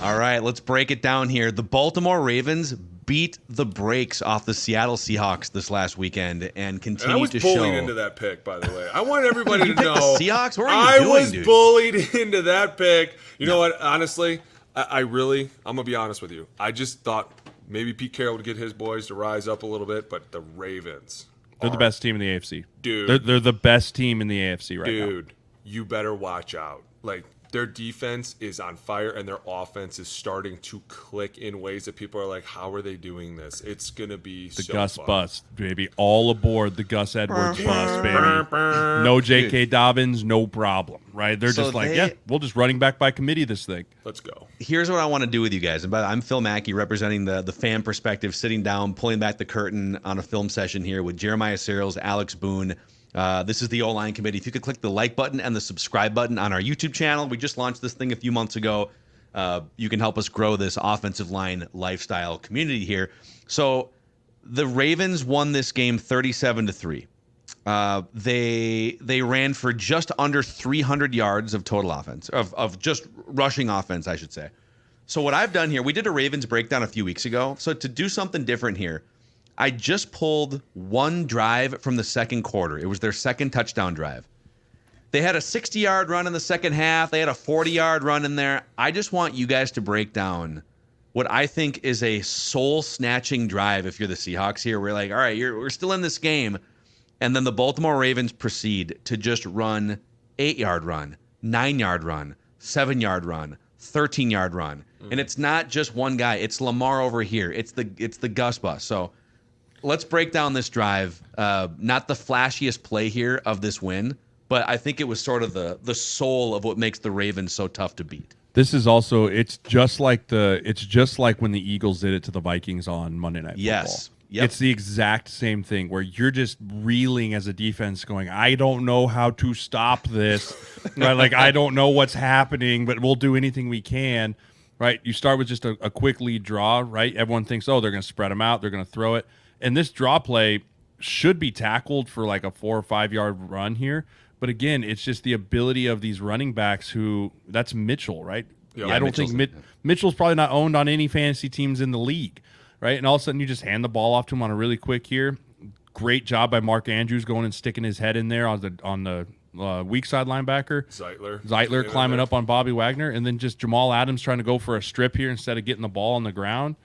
All right, let's break it down here. The Baltimore Ravens beat the brakes off the Seattle Seahawks this last weekend and continue to show. I was bullied into that pick, by the way. I want everybody to know. The Seahawks? What are you doing, was dude? bullied into that pick. You know what? Honestly, I'm going to be honest with you. I just thought maybe Pete Carroll would get his boys to rise up a little bit, but the Ravens. They're the best team in the AFC. Dude. They're the best team in the AFC right now. Dude, you better watch out. Like, their defense is on fire, and their offense is starting to click in ways that people are like, how are they doing this? It's going to be The so Gus fun. bust, baby. All aboard the Gus Edwards bus, baby. No J.K. Dobbins, no problem, right? They're just like, we'll just running back by committee this thing. Let's go. Here's what I want to do with you guys. And I'm Phil Mackey, representing the fan perspective, sitting down, pulling back the curtain on a film session here with Jeremiah Sirles, Alex Boone. This is the O-Line Committee. If you could click the like button and the subscribe button on our YouTube channel. We just launched this thing a few months ago. You can help us grow this offensive line lifestyle community here. So the Ravens won this game 37-3. They ran for just under 300 yards of total offense, of just rushing offense, I should say. So what I've done here, we did a Ravens breakdown a few weeks ago. So to do something different here, I just pulled one drive from the second quarter. It was their second touchdown drive. They had a 60-yard run in the second half. They had a 40-yard run in there. I just want you guys to break down what I think is a soul-snatching drive if you're the Seahawks here. We're like, all right, we're still in this game. And then the Baltimore Ravens proceed to just run 8-yard run, 9-yard run, 7-yard run, 13-yard run. And it's not just one guy. It's Lamar over here. It's the Gus bus. So let's break down this drive. Not the flashiest play here of this win, but I think it was sort of the soul of what makes the Ravens so tough to beat. This is also it's just like when the Eagles did it to the Vikings on Monday Night Football. Yes. Yep. It's the exact same thing where you're just reeling as a defense going, I don't know how to stop this. Right? Like, I don't know what's happening, but we'll do anything we can. Right? You start with just a quick lead draw, right? Everyone thinks, oh, they're going to spread them out. They're going to throw it. And this draw play should be tackled for like a 4 or 5 yard run here. But again, it's just the ability of these running backs that's Mitchell, right? Yeah, I don't think Mitchell's probably not owned on any fantasy teams in the league, right? And all of a sudden you just hand the ball off to him on a really quick here. Great job by Mark Andrews going and sticking his head in there on the weak side linebacker. Zeitler climbing up on Bobby Wagner. And then just Jamal Adams trying to go for a strip here instead of getting the ball on the ground.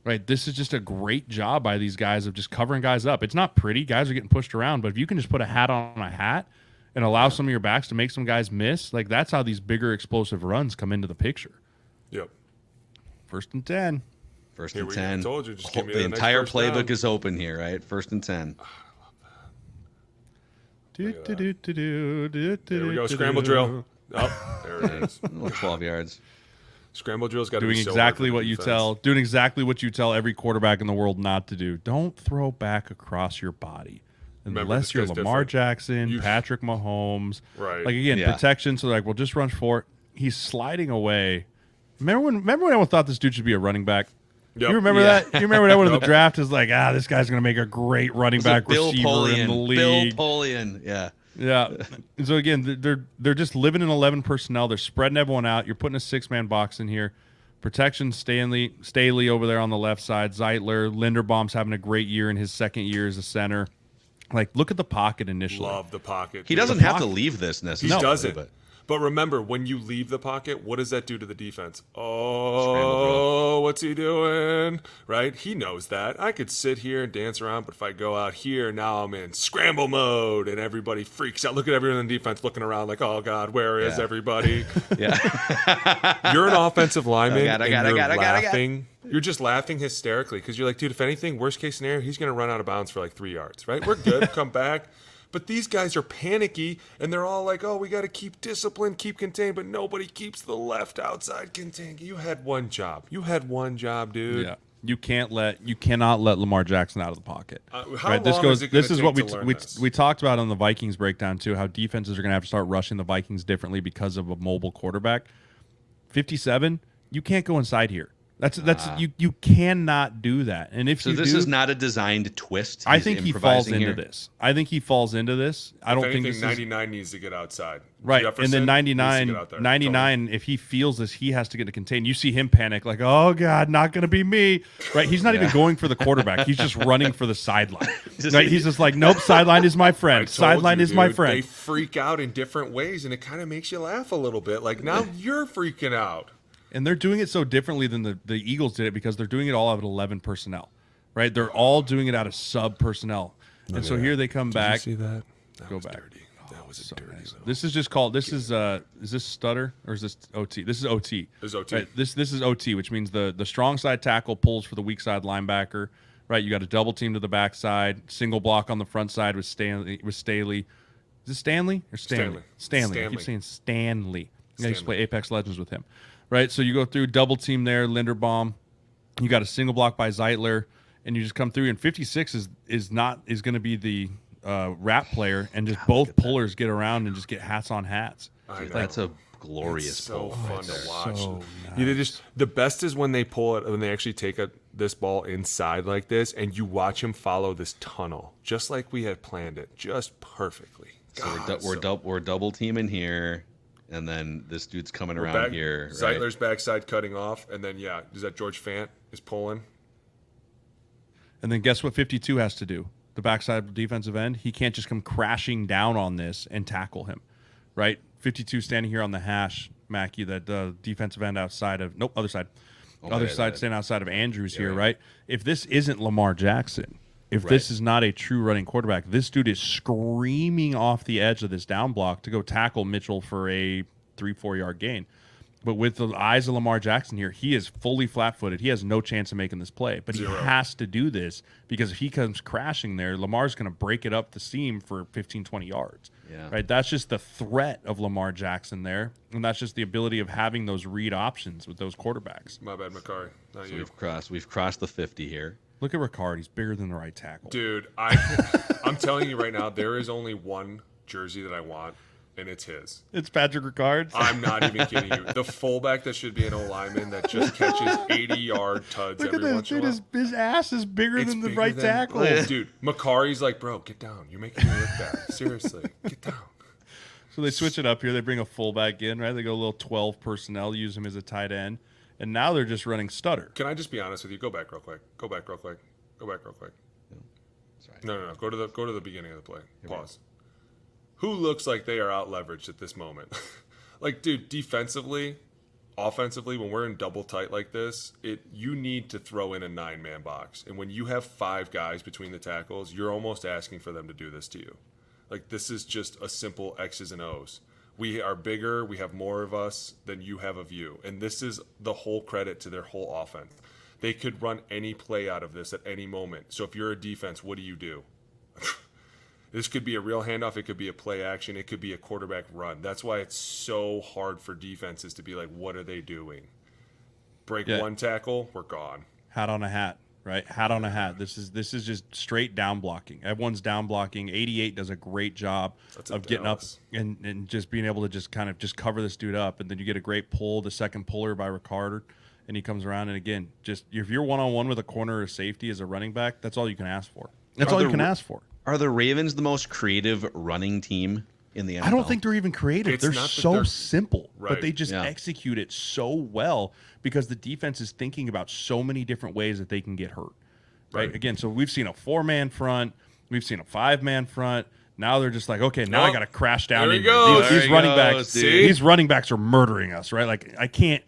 Right, this is just a great job by these guys of just covering guys up. It's not pretty. Guys are getting pushed around. But if you can just put a hat on a hat and allow some of your backs to make some guys miss, like that's how these bigger explosive runs come into the picture. Yep. 1st and 10. First and 10. I told you, just give me the entire next playbook down. is open here, right? 1st and 10. There we go. Scramble drill. Oh, there it is. 12 yards. Scramble drill's got to be Doing so exactly hard what for you defense. doing exactly what you tell every quarterback in the world not to do. Don't throw back across your body. Remember, Unless this you're guy's Lamar different. Jackson, Patrick Mahomes. Right. Like, again, Yeah. protection. So, like, we'll just run for it. He's sliding away. Remember when everyone thought this dude should be a running back? Yep. You remember Yeah. that? You remember that one in the draft is like, this guy's going to make a great running back Bill receiver in the Polian. league. Bill Polian, yeah. Yeah. And so, again, they're just living in 11 personnel. They're spreading everyone out. You're putting a 6-man box in here. Protection, Staley over there on the left side. Zeitler, Linderbaum's having a great year in his second year as a center. Like, look at the pocket initially. Love the pocket. He dude. doesn't have to leave this He necessarily. doesn't. But remember, when you leave the pocket, what does that do to the defense? Scramble Oh, what's he doing? Right? He knows that. I could sit here and dance around, but if I go out here, now I'm in scramble mode, and everybody freaks out. Look at everyone in the defense looking around like, oh, God, where is everybody? Yeah. You're an offensive lineman, I got it. laughing. You're just laughing hysterically because you're like, dude, if anything, worst case scenario, he's going to run out of bounds for like 3 yards, right? We're good. Come back. But these guys are panicky, and they're all like, oh, we got to keep discipline, keep contained, but nobody keeps the left outside contained. You had one job. Dude. Yeah. You cannot let Lamar Jackson out of the pocket. How long is it This gonna is what take to learn this? we talked about on the Vikings breakdown too, how defenses are going to have to start rushing the Vikings differently because of a mobile quarterback. 57, you can't go inside here. That's you cannot do that. And if So you this do, is not a designed twist. I He's think he falls improvising into here. this. I think he falls into this. I don't If think anything, this is 99 needs to get outside. right. Jefferson And then needs to 99, get out there. 99, if he feels this, he has to get to contain. You see him panic like, oh God, not going to be me. Right? He's not even going for the quarterback. He's just running for the sideline. Right? He's just like, nope, sideline is my I friend. told Sideline you, is my dude, friend. They freak out in different ways, and it kind of makes you laugh a little bit. Like, now you're freaking out. And they're doing it so differently than the Eagles did it because they're doing it all out of 11 personnel. Right? They're all doing it out of sub personnel. And so here they come back. Did you see that? That Go was back. dirty. That was a So dirty nice. little. This is just called. This is this stutter or is this OT? This is OT. This is OT. Right? This is OT, which means the strong side tackle pulls for the weak side linebacker. Right? You got a double team to the backside, single block on the front side with Stanley. Is it Stanley or Stanley? Stanley. I keep saying Stanley. I used to play Apex Legends with him. Right? So you go through double team there, Linderbaum. You got a single block by Zeitler, and you just come through. And 56 is going to be the wrap player, and just both pullers get around and just get hats on hats. I know. That's a glorious It's so pull. fun to watch. So Yeah, they just the best is when they pull it when they actually take this ball inside like this, and you watch him follow this tunnel just like we had planned it, just perfectly. So we're double teaming here, and then this dude's coming around back, here. Right? Zeitler's backside cutting off, and then is that George Fant is pulling? And then guess what 52 has to do? The backside defensive end, he can't just come crashing down on this and tackle him, right? 52 standing here on the hash, Mackey, that defensive end outside of, other side. Other side standing outside of Andrews here, right? If this isn't Lamar Jackson, if this is not a true running quarterback, this dude is screaming off the edge of this down block to go tackle Mitchell for a 3-4 yard gain. But with the eyes of Lamar Jackson here, he is fully flat-footed. He has no chance of making this play. But he has to do this because if he comes crashing there, Lamar's going to break it up the seam for 15, 20 yards. Yeah. Right? That's just the threat of Lamar Jackson there. And that's just the ability of having those read options with those quarterbacks. My bad, Makari. Not So you. we've crossed the 50 here. Look at Ricard. He's bigger than the right tackle. Dude, I'm telling you right now, there is only one jersey that I want, and it's his. It's Patrick Ricard. I'm not even kidding you. The fullback that should be an O-lineman that just catches 80-yard tuds Look at every this once in a dude. while. His ass is bigger It's than the bigger right than- tackle. Dude, Makari's like, bro, get down. You're making me look bad. Seriously, get down. So they switch it up here. They bring a fullback in, right? They go a little 12 personnel, use him as a tight end. And now they're just running stutter. Can I just be honest with you? Go back real quick. No. Go to the beginning of the play. Pause. Who looks like they are out leveraged at this moment? Like, dude, defensively, offensively, when we're in double tight like this, you need to throw in a 9-man box. And when you have 5 guys between the tackles, you're almost asking for them to do this to you. Like, this is just a simple X's and O's. We are bigger, we have more of us than you have of you. And this is the whole credit to their whole offense. They could run any play out of this at any moment. So if you're a defense, what do? This could be a real handoff. It could be a play action. It could be a quarterback run. That's why it's so hard for defenses to be like, what are they doing? Break one tackle, we're gone. Hat on a hat, right? Hat on a hat. This is just straight down blocking. Everyone's down blocking. 88 does a great job of getting up and just being able to just kind of just cover this dude up. And then you get a great pull, the second puller by Ricard, and he comes around. And again, just if you're one-on-one with a corner or safety as a running back, that's all you can ask for. That's all you can ask for. Are the Ravens the most creative running team in the NFL? I don't think they're even creative. They're so simple, but they just execute it so well because the defense is thinking about so many different ways that they can get hurt. Right? Again, so we've seen a 4-man front, we've seen a 5-man front. Now they're just like, okay, now I got to crash down. There he goes. These running backs, See? these running backs are murdering us, right? Like I can't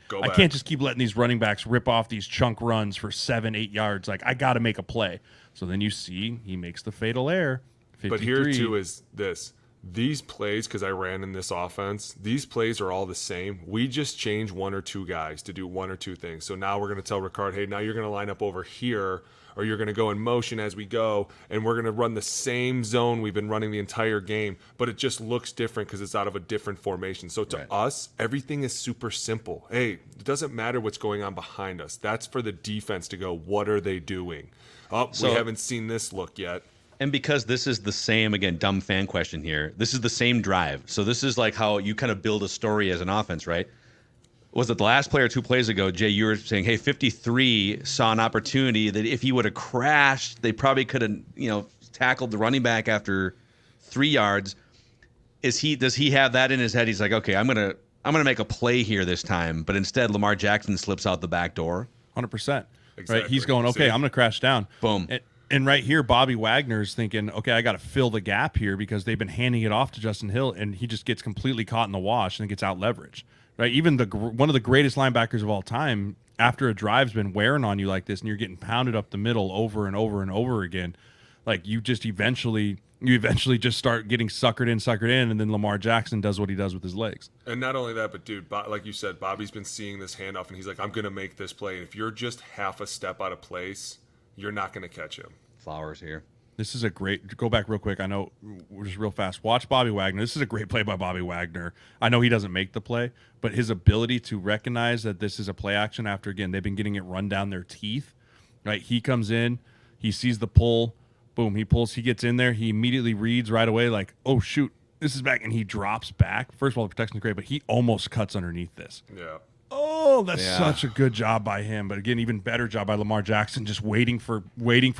just keep letting these running backs rip off these chunk runs for 7-8 yards. Like I got to make a play. So then you see he makes the fatal error. 53. But here too is this. These plays, because I ran in this offense, these plays are all the same. We just change 1 or 2 guys to do 1 or 2 things. So now we're going to tell Ricard, hey, now you're going to line up over here, or you're going to go in motion as we go, and we're going to run the same zone we've been running the entire game, but it just looks different because it's out of a different formation. So to us, everything is super simple. Hey, it doesn't matter what's going on behind us. That's for the defense to go, what are they doing? We haven't seen this look yet. And because this is the same, again, dumb fan question here, this is the same drive. So this is like how you kind of build a story as an offense, right? was it the last play or 2 plays ago, Jay, you were saying, hey, 53 saw an opportunity that if he would have crashed, they probably could have, tackled the running back after 3 yards. Does he have that in his head? He's like, okay, I'm gonna make a play here this time, but instead Lamar Jackson slips out the back door. 100%. Exactly. Right? He's going, okay, I'm going to crash down. Boom. And right here, Bobby Wagner's thinking, okay, I got to fill the gap here because they've been handing it off to Justin Hill, and he just gets completely caught in the wash and gets out leveraged. Right? Even one of the greatest linebackers of all time, after a drive's been wearing on you like this, and you're getting pounded up the middle over and over and over again, like you eventually just start getting suckered in, and then Lamar Jackson does what he does with his legs. And not only that, but dude, like you said, Bobby's been seeing this handoff, and he's like, I'm going to make this play. And if you're just half a step out of place, you're not going to catch him. Flowers here. This is a great, go back real quick. I know we're just real fast. Watch Bobby Wagner. This is a great play by Bobby Wagner. I know he doesn't make the play, but his ability to recognize that this is a play action after, again, they've been getting it run down their teeth, right? He comes in, he sees the pull, boom, he pulls, he gets in there, he immediately reads right away like, oh, shoot, this is back, and he drops back. First of all, the protection's great, but he almost cuts underneath this. Yeah. Oh, that's such a good job by him. But again, even better job by Lamar Jackson, just waiting for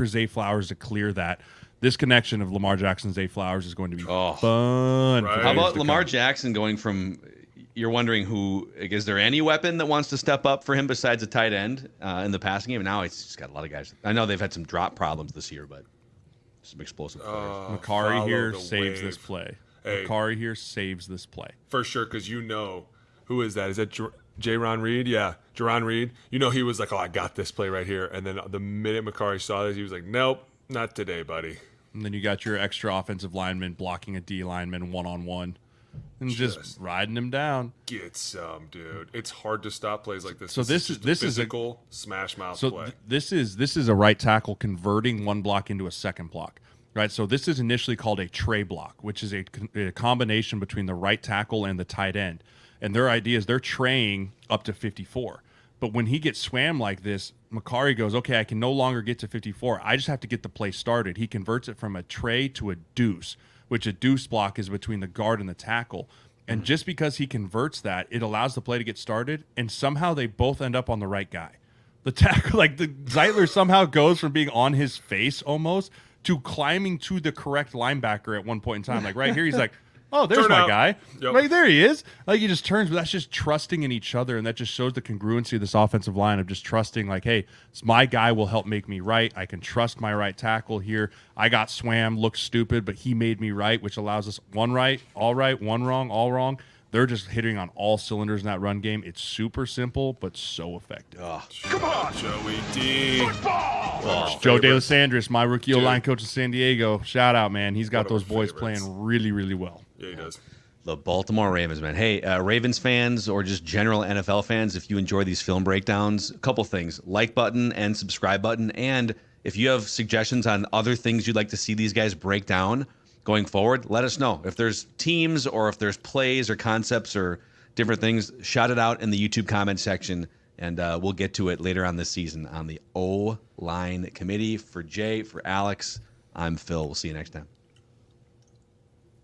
Zay Flowers to clear that. This connection of Lamar Jackson and Zay Flowers is going to be fun. Right. How about Lamar Jackson going from, you're wondering is there any weapon that wants to step up for him besides a tight end in the passing game? Now he's just got a lot of guys. I know they've had some drop problems this year, but some explosive players. Makari here saves this play. Hey. Makari here saves this play. For sure, because who is that? Is that Jaron Reed? Yeah, Jaron Reed. He was like, oh, I got this play right here. And then the minute Makari saw this, he was like, nope, not today, buddy. And then you got your extra offensive lineman blocking a D lineman one-on-one and just riding him down. Get some, dude. It's hard to stop plays like this. So this is a physical smash mouth play. This is a right tackle converting one block into a second block. Right, so this is initially called a tray block, which is a combination between the right tackle and the tight end. And their idea is they're traying up to 54. But when he gets swam like this, Makari goes, okay, I can no longer get to 54. I just have to get the play started. He converts it from a tray to a deuce, which a deuce block is between the guard and the tackle. And just because he converts that, it allows the play to get started, and somehow they both end up on the right guy. The tackle, like the Zeitler somehow goes from being on his face almost to climbing to the correct linebacker at one point in time. Like right here, he's like, oh, there's Turn my out. guy. Yep. Right there he is. Like he just turns, but that's just trusting in each other. And that just shows the congruency of this offensive line of just trusting like, hey, it's my guy will help make me right. I can trust my right tackle here. I got swam, looked stupid, but he made me right, which allows us one right, one wrong, all wrong. They're just hitting on all cylinders in that run game. It's super simple, but so effective. Come on, Joey D. Joe De Los Andres, my rookie Dude. O-line coach in San Diego. Shout out, man. He's got One of those my boys favorites. playing really, really well. Yeah, he does. The Baltimore Ravens, man. Hey, Ravens fans or just general NFL fans, if you enjoy these film breakdowns, a couple things. Like button and subscribe button. And if you have suggestions on other things you'd like to see these guys break down going forward, let us know. If there's teams or if there's plays or concepts or different things, shout it out in the YouTube comment section, and we'll get to it later on this season on the O-Line Committee. For Jay, for Alex, I'm Phil. We'll see you next time.